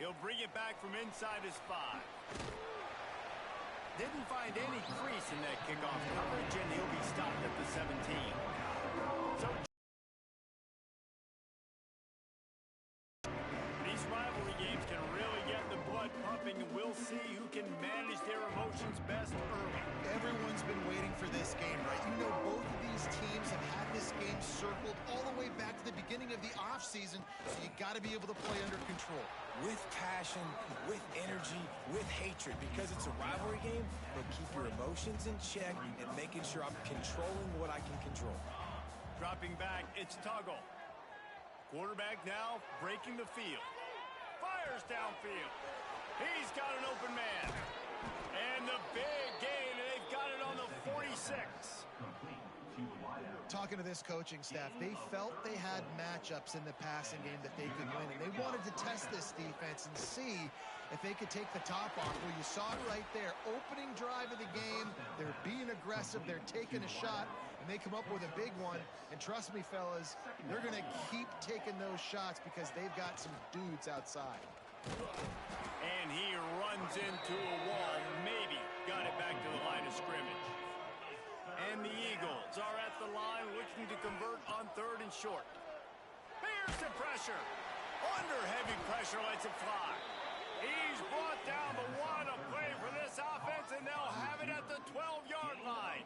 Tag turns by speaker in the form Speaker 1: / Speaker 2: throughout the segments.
Speaker 1: He'll bring it back from inside his 5. Didn't find any crease in that kickoff coverage, and he'll be stopped at the 17. So these rivalry games can really get the blood pumping, and we'll see who can manage their emotions best early.
Speaker 2: Everyone's been waiting for this game, right? You know, both of these teams have had this game circled all the way back to the beginning of the offseason, so you got to be able to play under control.
Speaker 3: With passion, with energy, with hatred, because it's a rivalry game, but keep your emotions in check and making sure I'm controlling what I can control.
Speaker 1: Dropping back, it's Tuggle. Quarterback now breaking the field. Fires downfield. He's got an open man. And the big gain, and they've got it on the 46.
Speaker 2: Talking to this coaching staff, they felt they had matchups in the passing game that they could win, and they wanted to test this defense and see if they could take the top off. Well, you saw it right there. Opening drive of the game, they're being aggressive, they're taking a shot, and they come up with a big one. And trust me, fellas, they're going to keep taking those shots because they've got some dudes outside.
Speaker 1: And he runs into a wall. Maybe got it back to the line of scrimmage. And the Eagles are at the line looking to convert on 3rd and short. Pearson pressure. Under heavy pressure, lets it fly. He's brought down, but what a play for this offense, and they'll have it at the 12-yard line.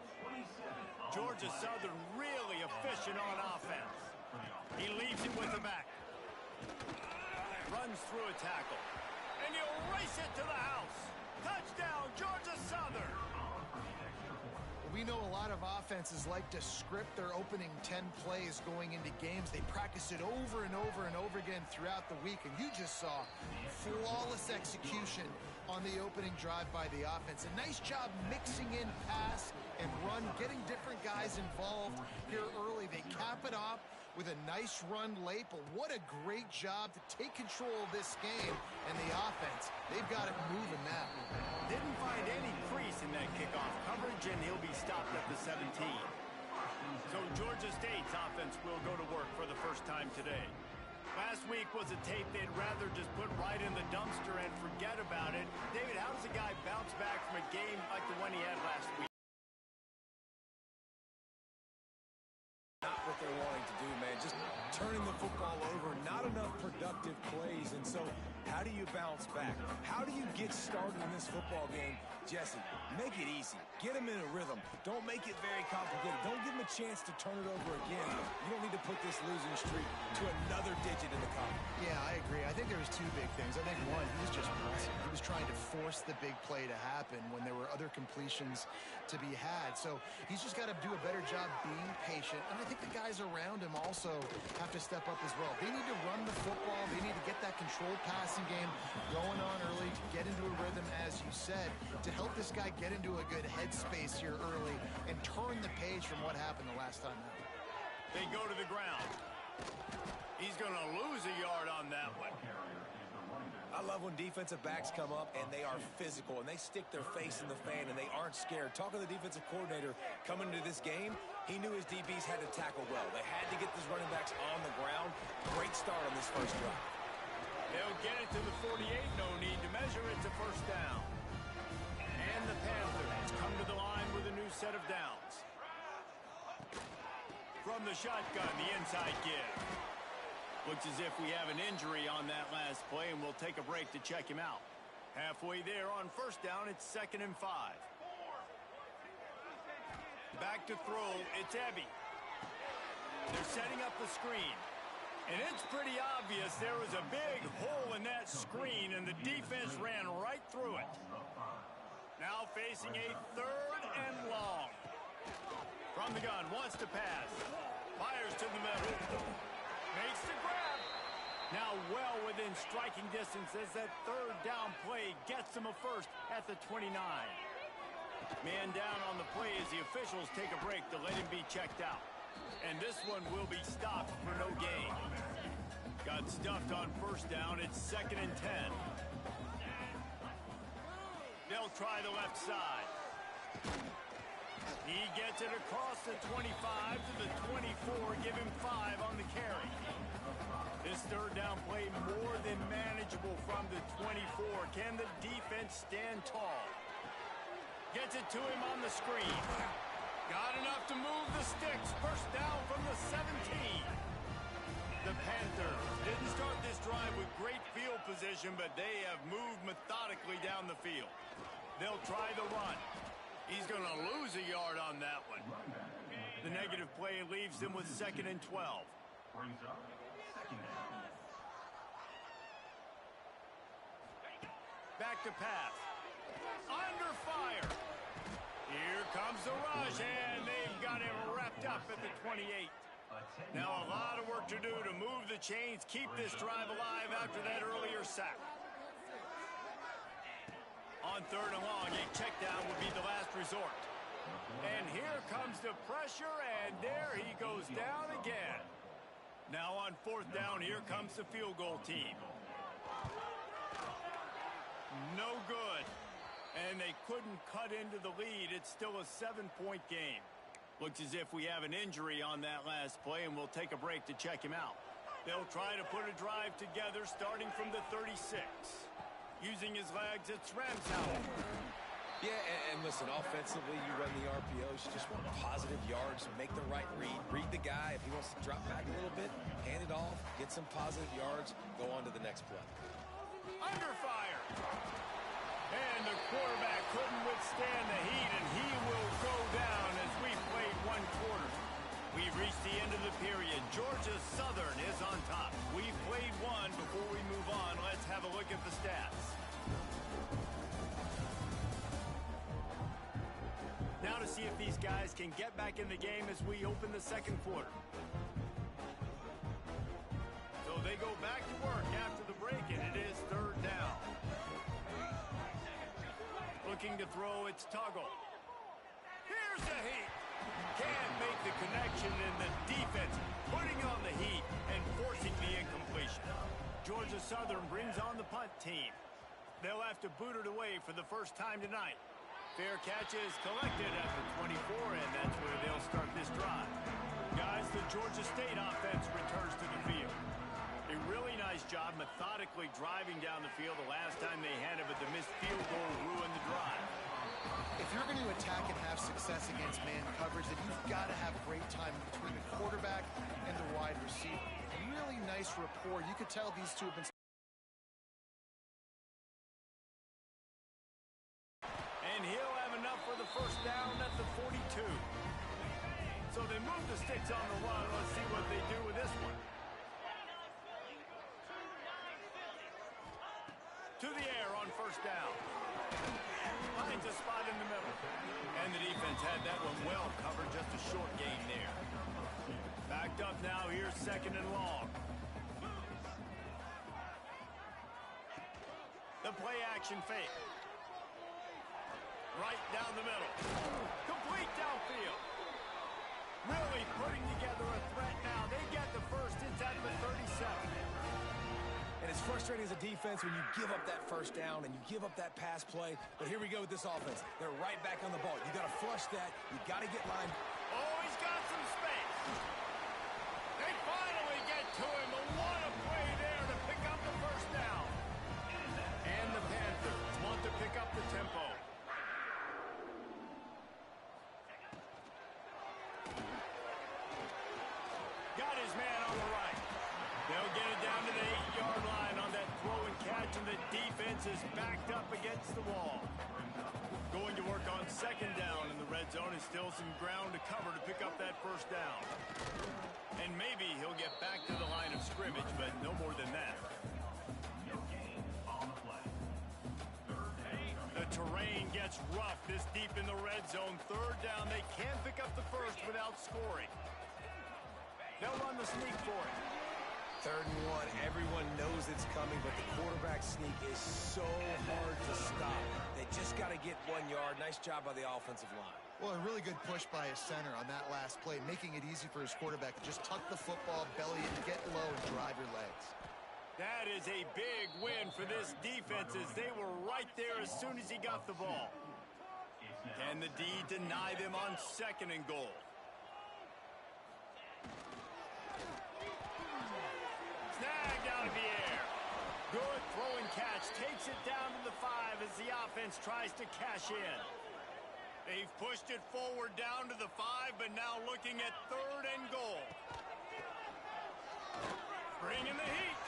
Speaker 1: Georgia Southern really efficient on offense. He leaves it with the back. Runs through a tackle. And he'll race it to the house. Touchdown, Georgia Southern.
Speaker 2: We know a lot of offenses like to script their opening 10 plays going into games. They practice it over and over and over again throughout the week, and you just saw flawless execution on the opening drive by the offense. A nice job mixing in pass and run, getting different guys involved here early. They cap it off with a nice run late, but what a great job to take control of this game. And the offense, they've got it moving now.
Speaker 1: Didn't find any crease in that kickoff coverage, and he'll be stopped at the 17. So Georgia State's offense will go to work for the first time today. Last week was a tape they'd rather just put right in the dumpster and forget about it. David, how does a guy bounce back from a game like the one he had last week?
Speaker 3: Not what they're wanting to do, man. Just turning the football over, not enough productive plays. And so how do you bounce back? How do you get started in this football game? Jesse, make it easy. Get them in a rhythm. Don't make it very complicated. Don't give them a chance to turn it over again. You don't need to put this losing streak to another digit in the column.
Speaker 2: Yeah, I agree. I think there was 2 big things. I think one, he was just pressing. He was trying to force the big play to happen when there were other completions to be had. So he's just got to do a better job being patient. And I think the guys around him also have to step up as well. They need to run the football. They need to get that controlled passing game going on early, to get into a rhythm, as you said, to help this guy get into a good headspace here early and turn the page from what happened the last time out.
Speaker 1: They go to the ground. He's going to lose a yard on that one.
Speaker 3: I love when defensive backs come up and they are physical and they stick their face in the fan and they aren't scared. Talking to the defensive coordinator coming into this game, he knew his DBs had to tackle well. They had to get these running backs on the ground. Great start on this first drive.
Speaker 1: They'll get it to the 48. No need to measure. It's a first down. And the Panthers come to the line with a new set of downs. From the shotgun, the inside give. Looks as if we have an injury on that last play, and we'll take a break to check him out. Halfway there on first down, it's 2nd and 5. Back to throw, it's Ebby. They're setting up the screen. And it's pretty obvious there was a big hole in that screen, and the defense ran right through it. Now facing a 3rd and long. From the gun, wants to pass. Fires to the middle. Makes the grab. Now well within striking distance as that 3rd down play gets him a first at the 29. Man down on the play as the officials take a break to let him be checked out. And this one will be stopped for no gain. Got stuffed on first down. It's 2nd and 10. They'll try the left side. He gets it across the 25 to the 24. Give him 5 on the carry. This 3rd down play more than manageable from from the 24. Can the defense stand tall? Gets it to him on the screen. Got enough to move the sticks. First down from the 17. The Panthers didn't start this drive with great field position, but they have moved methodically down the field. They'll try the run. He's going to lose a yard on that one. The negative play leaves them with 2nd and 12. Back to pass. Under fire. Here comes the rush, and they've got him wrapped up at the 28. Now a lot of work to do to move the chains, keep this drive alive after that earlier sack. On 3rd and long, a check down would be the last resort. And here comes the pressure, and there he goes down again. Now on 4th down, here comes the field goal team. No good. And they couldn't cut into the lead. It's still a 7-point game. Looks as if we have an injury on that last play, and we'll take a break to check him out. They'll try to put a drive together starting from the 36. Using his legs, it's Ramsauer.
Speaker 3: Yeah, and listen, offensively, you run the RPOs. You just want positive yards, make the right read. Read the guy. If he wants to drop back a little bit, hand it off, get some positive yards, go on to the next play.
Speaker 1: Under fire. And the quarterback couldn't withstand the heat, and he will go down as we played 1 quarter. We've reached the end of the period. Georgia Southern is on top. We've played 1. Before we move on, let's have a look at the stats. Now to see if these guys can get back in the game as we open the 2nd quarter. So they go back to work after the break, and it is 3rd down. Looking to throw, it's Tuggle. Here's the heat. Can't make the connection, and the defense putting on the heat and forcing the incompletion. Georgia Southern brings on the punt team. They'll have to boot it away for the first time tonight. Fair catch is collected at the 24, and that's where they'll start this drive. Guys, the Georgia State offense returns to the field. A really nice job methodically driving down the field the last time they had it, but the missed field goal ruined the drive.
Speaker 2: If you're going to attack and have success against man coverage, then you've got to have great time between the quarterback and the wide receiver. Really nice rapport. You could tell these two have been...
Speaker 1: And he'll have enough for the first down at the 42. So they move the sticks on the run. Let's see what they do with this one. To the air on first down. Finds a spot in the middle. And the defense had that one well covered. Just a short gain there. Backed up now. Here's 2nd and long. The play action fake. Right down the middle. Complete downfield. Really putting together a threat now. They get the first. It's at the 37.
Speaker 3: And it's frustrating as a defense when you give up that first down and you give up that pass play. But here we go with this offense. They're right back on the ball. You got to flush that. You got to get lined.
Speaker 1: Oh, he's got some space. They finally get to him. But what a play there to pick up the first down. And the Panthers want to pick up the tempo. Got his man on the right. They'll get it down to the 8-yard line on that throw and catch, and the defense is backed up against the wall. Going to work on 2nd down in the red zone. Is still some ground to cover to pick up that first down. And maybe he'll get back to the line of scrimmage, but no more than that. The terrain gets rough this deep in the red zone. 3rd down. They can't pick up the first without scoring. They'll run the sneak for it.
Speaker 3: 3rd and 1. Everyone knows it's coming, but the quarterback sneak is so hard to stop. They just got to get 1 yard. Nice job by the offensive line.
Speaker 2: Well, a really good push by his center on that last play, making it easy for his quarterback to just tuck the football, belly it, get low, and drive your legs.
Speaker 1: That is a big win for this defense as they were right there as soon as he got the ball. Can the D deny them on 2nd and goal? Snagged out of the air. Good throw and catch takes it down to the 5 as the offense tries to cash in. They've pushed it forward down to the 5, but now looking at 3rd and goal. Bringing the heat.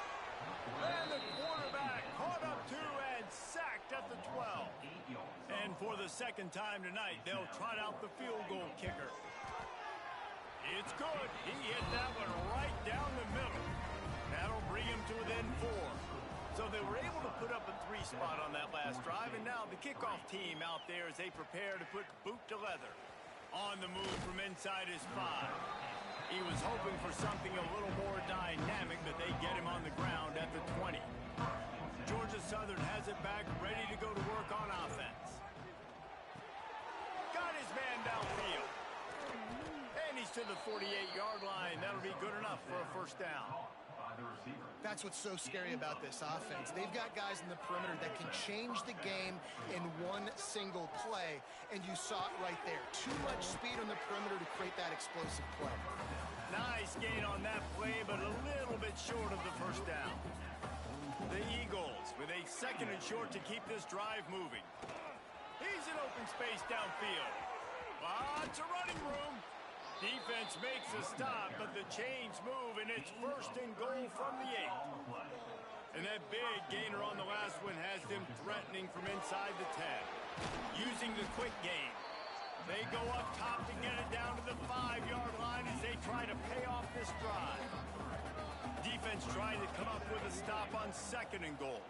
Speaker 1: And the quarterback caught up to and sacked at the 12. And for the second time tonight, they'll trot out the field goal kicker. It's good. He hit that one right down the middle. That'll bring him to within 4. So they were able to put up a 3 spot on that last drive, and now the kickoff team out there as they prepare to put boot to leather. On the move from inside his 5. He was hoping for something a little more dynamic, but they get him on the ground at the 20. Georgia Southern has it back, ready to go to work on offense. Got his man downfield. And he's to the 48-yard line. That'll be good enough for a first down.
Speaker 2: That's what's so scary about this offense. They've got guys in the perimeter that can change the game in one single play, and you saw it right there. Too much speed on the perimeter to create that explosive play.
Speaker 1: Nice gain on that play, but a little bit short of the first down. The Eagles with a 2nd and short to keep this drive moving. He's in open space downfield. Lots of running room. Defense makes a stop, but the chains move, and it's 1st and goal from the 8. And that big gainer on the last one has them threatening from inside the 10. Using the quick game. They go up top to get it down to the 5-yard line as they try to pay off this drive. Defense trying to come up with a stop on 2nd and goal.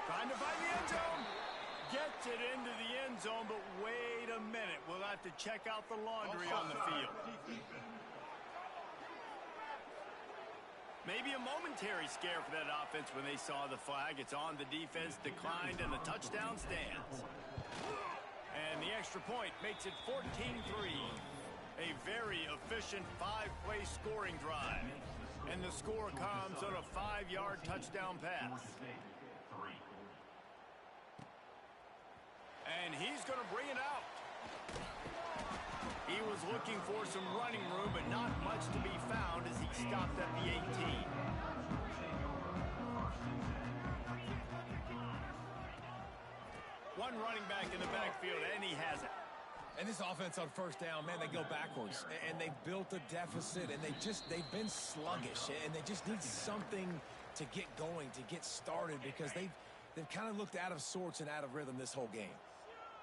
Speaker 1: Trying to find the end zone. Gets it into the end zone, but wait a minute. We'll have to check out the laundry on the field. Maybe a momentary scare for that offense when they saw the flag. It's on, the defense declined, and the touchdown stands. And the extra point makes it 14-3. A very efficient 5-play scoring drive. And the score comes on a 5-yard touchdown pass. And he's going to bring it out. He was looking for some running room, but not much to be found as he stopped at the 18. One running back in the backfield, and he has it.
Speaker 3: And this offense on first down, man, they go backwards. And they've built a deficit, and they've been sluggish. And they just need something to get going, to get started, because they've kind of looked out of sorts and out of rhythm this whole game.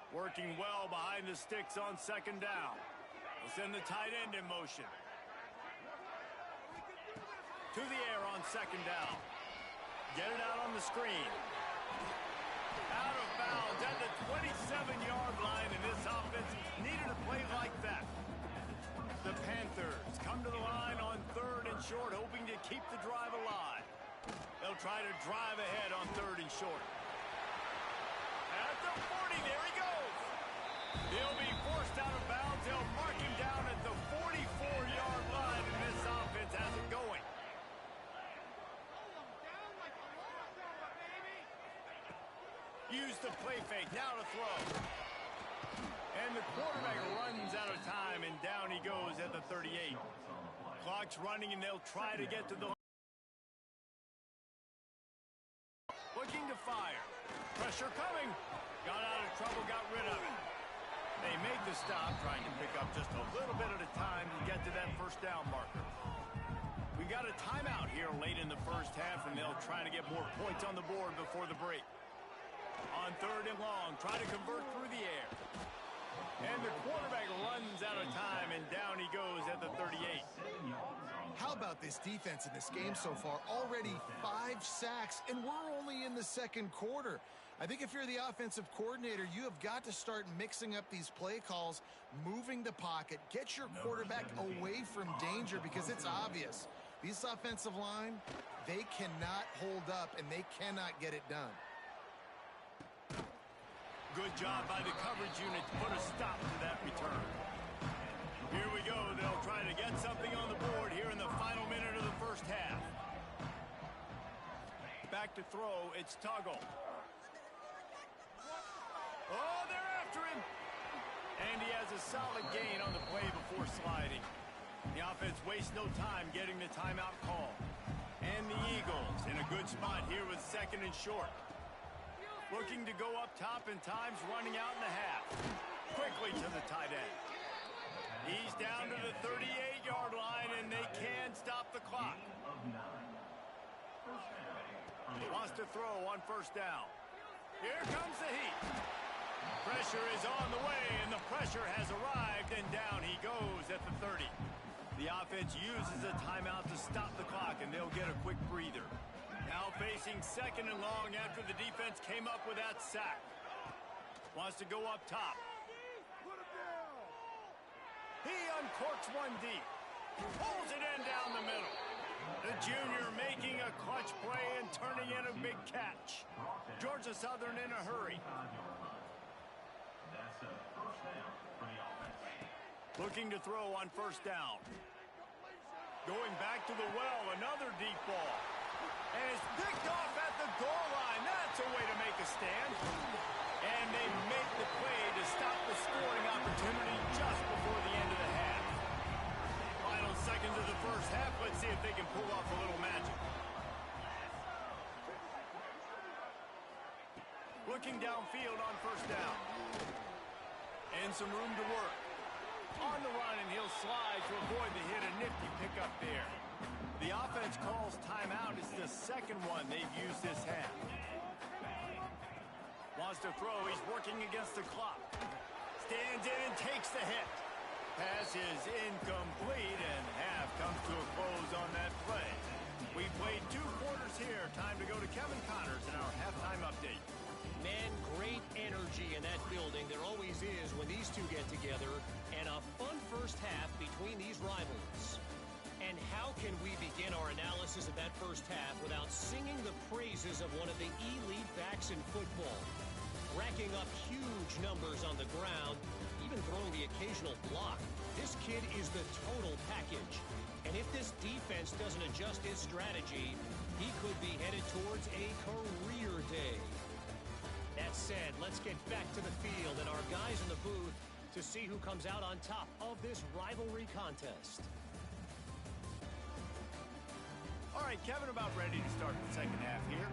Speaker 1: Working well behind the sticks on 2nd down. We'll send the tight end in motion. To the air on 2nd down. Get it out on the screen. Out of bounds at the 27-yard line, and this offense needed a play like that. The Panthers come to the line on 3rd and short, hoping to keep the drive alive. They'll try to drive ahead on 3rd and short. At the 40, there he goes. He'll be forced out of bounds. They'll mark him down at the 44-yard line, and this offense has it going. Use the play fake, now to throw. And the quarterback runs out of time, and down he goes at the 38. Clock's running, and they'll try to get to the line. Looking to fire. Pressure coming. Got out of trouble, got rid of it. They make the stop, trying to pick up just a little bit at a time to get to that first down marker. We got a timeout here late in the first half, and they'll try to get more points on the board before the break. On 3rd and long, try to convert through the air. And the quarterback runs out of time, and down he goes at the 38.
Speaker 2: How about this defense in this game so far? Already 5 sacks, and we're only in the 2nd quarter. I think if you're the offensive coordinator, you have got to start mixing up these play calls, moving the pocket, get your quarterback away from danger, because it's obvious. This offensive line, they cannot hold up, and they cannot get it done.
Speaker 1: Good job by the coverage unit to put a stop to that return. Here we go. They'll try to get something on the board here in the final minute of the first half. Back to throw. It's Tuggle. Oh, they're after him. And he has a solid gain on the play before sliding. The offense wastes no time getting the timeout call. And the Eagles in a good spot here with second and short. Looking to go up top and time's running out in the half. Quickly to the tight end. He's down to the 38-yard line, and they can stop the clock. He wants to throw on first down. Here comes the heat. Pressure is on the way, and the pressure has arrived, and down he goes at the 30. The offense uses a timeout to stop the clock, and they'll get a quick breather. Now facing second and long after the defense came up with that sack. Wants to go up top. He uncorks one deep. Pulls it in down the middle. The junior making a clutch play and turning in a big catch. Georgia Southern in a hurry. Looking to throw on first down. Going back to the well, another deep ball. And it's picked off at the goal line. That's a way to make a stand. And they make the play to stop the scoring opportunity just before the end of the half. Final seconds of the first half. Let's see if they can pull off a little magic. Looking downfield on first down. And some room to work. On the run, and he'll slide to avoid the hit. A nifty pickup there. The offense calls timeout. It's the second one they've used this half. Wants to throw. He's working against the clock. Stands in and takes the hit. Pass is incomplete, and half comes to a close on that play. We played 2 quarters here. Time to go to Kevin Connors in our halftime update.
Speaker 4: Man, great energy in that building. There always is when these two get together. And a fun first half between these rivals. And how can we begin our analysis of that first half without singing the praises of one of the elite backs in football? Racking up huge numbers on the ground, even throwing the occasional block. This kid is the total package. And if this defense doesn't adjust his strategy, he could be headed towards a career day. That said, let's get back to the field and our guys in the booth to see who comes out on top of this rivalry contest.
Speaker 1: All right, Kevin, about ready to start the second half here.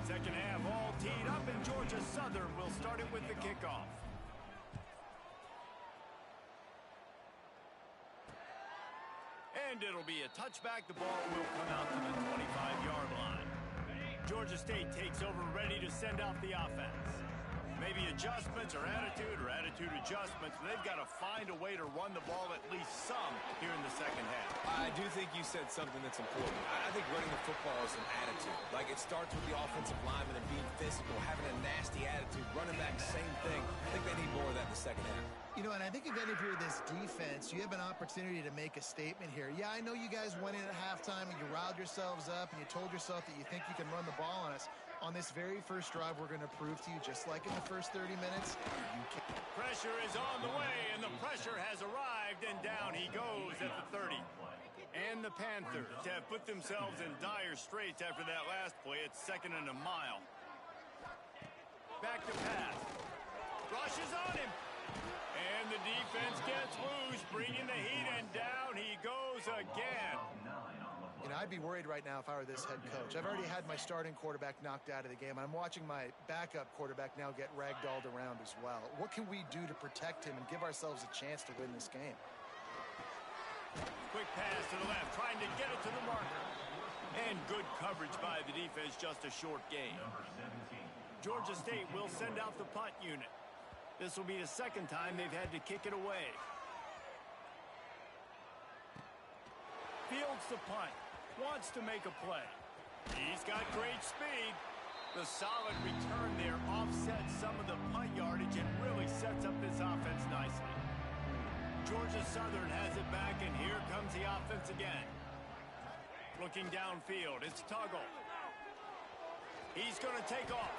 Speaker 1: Second half all teed up, and Georgia Southern will start it with the kickoff. And it'll be a touchback. The ball will come out to the 25-yard line. Georgia State takes over, ready to send out the offense. Maybe adjustments or attitude adjustments. They've got to find a way to run the ball at least some here in the second half.
Speaker 3: I do think you said something that's important. I think running the football is an attitude. Like, it starts with the offensive lineman and being physical, having a nasty attitude. Running back, same thing. I think they need more of that in the second half.
Speaker 2: You know, and I think again, if you're this defense, you have an opportunity to make a statement here. Yeah, I know you guys went in at halftime and you riled yourselves up and you told yourself that you think you can run the ball on us. On this very first drive, we're going to prove to you, just like in the first 30 minutes, you can.
Speaker 1: Pressure is on the way, and the pressure has arrived, and down he goes at the 30. And the Panthers have put themselves in dire straits after that last play. It's second and a mile. Back to pass. Rushes on him. And the defense gets loose, bringing the heat, and down he goes again.
Speaker 2: You know, I'd be worried right now if I were this head coach. I've already had my starting quarterback knocked out of the game. I'm watching my backup quarterback now get ragdolled around as well. What can we do to protect him and give ourselves a chance to win this game?
Speaker 1: Quick pass to the left, trying to get it to the marker. And good coverage by the defense, just a short gain. Georgia State will send out the punt unit. This will be the second time they've had to kick it away. Fields the punt. Wants to make a play. He's got great speed. The solid return there offsets some of the punt yardage and really sets up this offense nicely. Georgia Southern has it back, and here comes the offense again. Looking downfield, it's Tuggle. He's going to take off.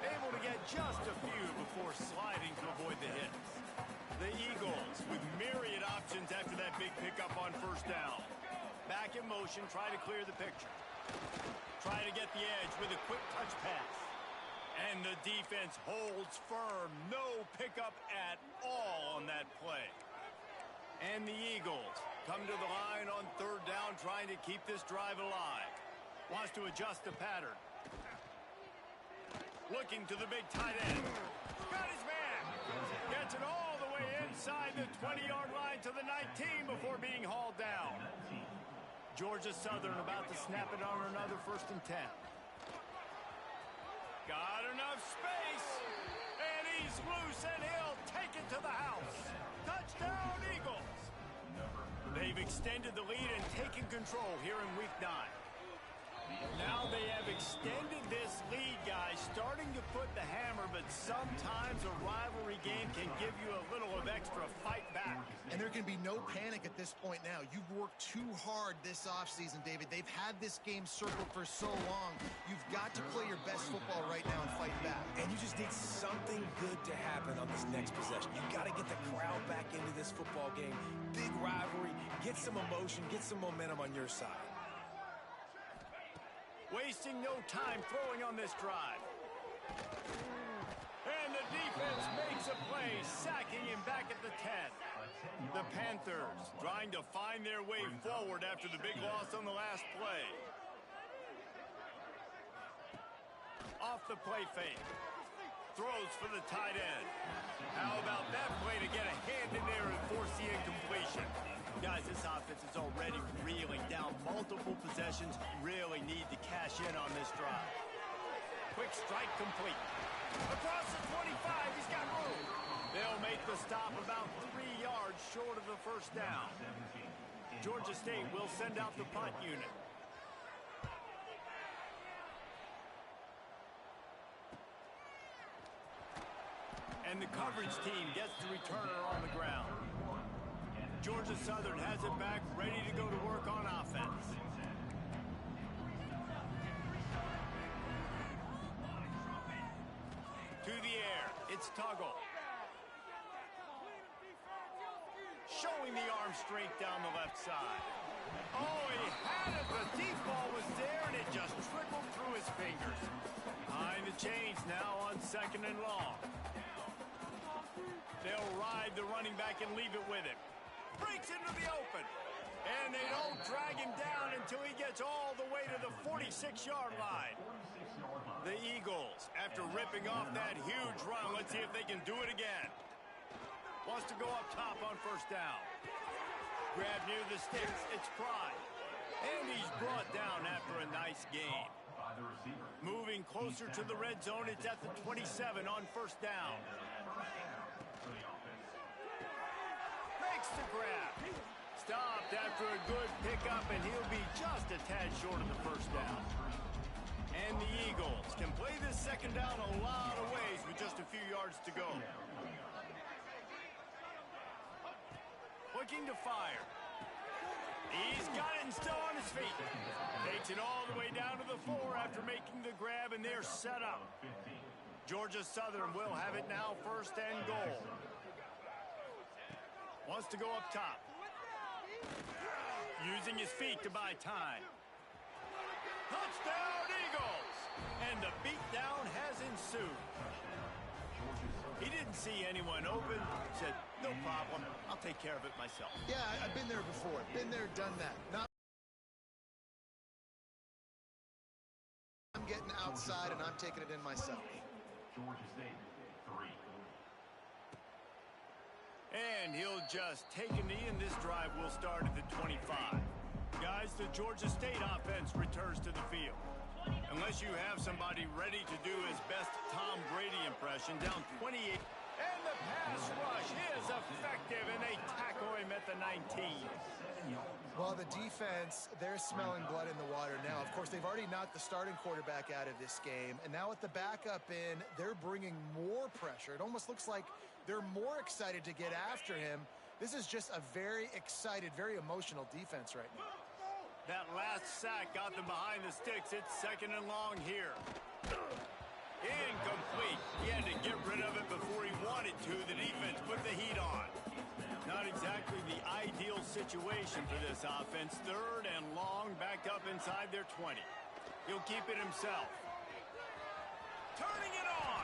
Speaker 1: Able to get just a few before sliding to avoid the hits. The Eagles with myriad options after that big pickup on first down. Back in motion, try to clear the picture. Try to get the edge with a quick touch pass. And the defense holds firm. No pickup at all on that play. And the Eagles come to the line on third down, trying to keep this drive alive. Wants to adjust the pattern. Looking to the big tight end. Got his man. Gets it all the way inside the 20-yard line to the 19 before being hauled down. Georgia Southern about to snap it on another 1st and 10. Got enough space. And he's loose, and he'll take it to the house. Touchdown, Eagles. They've extended the lead and taken control here in Week 9. Now they have extended this lead, guys, starting to put the hammer, but sometimes a rivalry game can give you a little of extra fight back.
Speaker 2: And there can be no panic at this point now. You've worked too hard this offseason, David. They've had this game circled for so long. You've got to play your best football right now and fight back.
Speaker 3: And you just need something good to happen on this next possession. You've got to get the crowd back into this football game. Big rivalry. Get some emotion. Get some momentum on your side.
Speaker 1: Wasting no time throwing on this drive. And the defense makes a play, sacking him back at the 10. The Panthers trying to find their way forward after the big loss on the last play. Off the play fake. Throws for the tight end. How about that play to get a hand in there and force the incompletion? Guys, this offense is already reeling down multiple possessions. Really need to cash in on this drive. Quick strike complete. Across the 25, he's got room. They'll make the stop about 3 yards short of the 1st down. Georgia State will send out the punt unit. And the coverage team gets the returner on the ground. Georgia Southern has it back, ready to go to work on offense. To the air, it's Tuggle. Showing the arm strength down the left side. Oh, he had it. The deep ball was there, and it just trickled through his fingers. Behind the chains now on 2nd and long. They'll ride the running back and leave it with him. Breaks into the open. And they don't drag him down until he gets all the way to the 46-yard line. The Eagles, after ripping off that huge run, let's see if they can do it again. Wants to go up top on 1st down. Grab near the sticks. It's Pride. And he's brought down after a nice game. Moving closer to the red zone, it's at the 27 on 1st down. Makes the grab. Stopped after a good pickup, and he'll be just a tad short of the 1st down. And the Eagles can play this 2nd down a lot of ways with just a few yards to go. Looking to fire. He's got it and still on his feet. Takes it all the way down to the 4 after making the grab, and they're set up. Georgia Southern will have it now, 1st and goal. Wants to go up top. Using his feet to buy time. Touchdown, Eagles! And the beatdown has ensued. He didn't see anyone open. Said, no problem. I'll take care of it myself.
Speaker 2: Yeah, I've been there before. Been there, done that. I'm getting outside, and I'm taking it in myself.
Speaker 5: Georgia State, 3.
Speaker 1: And he'll just take a knee, and this drive will start at the 25. Guys, the Georgia State offense returns to the field. Unless you have somebody ready to do his best Tom Brady impression, down 28. And the pass rush is effective, and they tackle him at the 19.
Speaker 2: Well, the defense, they're smelling blood in the water now. Of course, they've already knocked the starting quarterback out of this game, and now with the backup in, they're bringing more pressure. It almost looks like they're more excited to get after him. This is just a very excited, very emotional defense right now.
Speaker 1: That last sack got them behind the sticks. It's 2nd and long here. Incomplete. He had to get rid of it before he wanted to. The defense put the heat on. Not exactly the ideal situation for this offense. 3rd and long, backed up inside their 20. He'll keep it himself. Turning it on.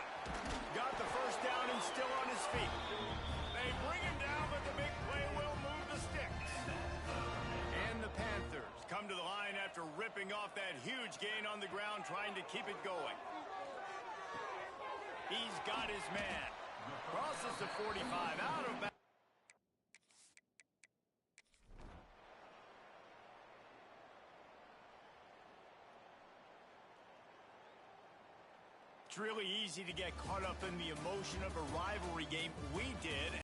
Speaker 1: Got the 1st down and still on his feet. They bring him down, but the big play will move Panthers come to the line after ripping off that huge gain on the ground, trying to keep it going. He's got his man. Crosses the 45, out of bounds. It's really easy to get caught up in the emotion of a rivalry game. We did.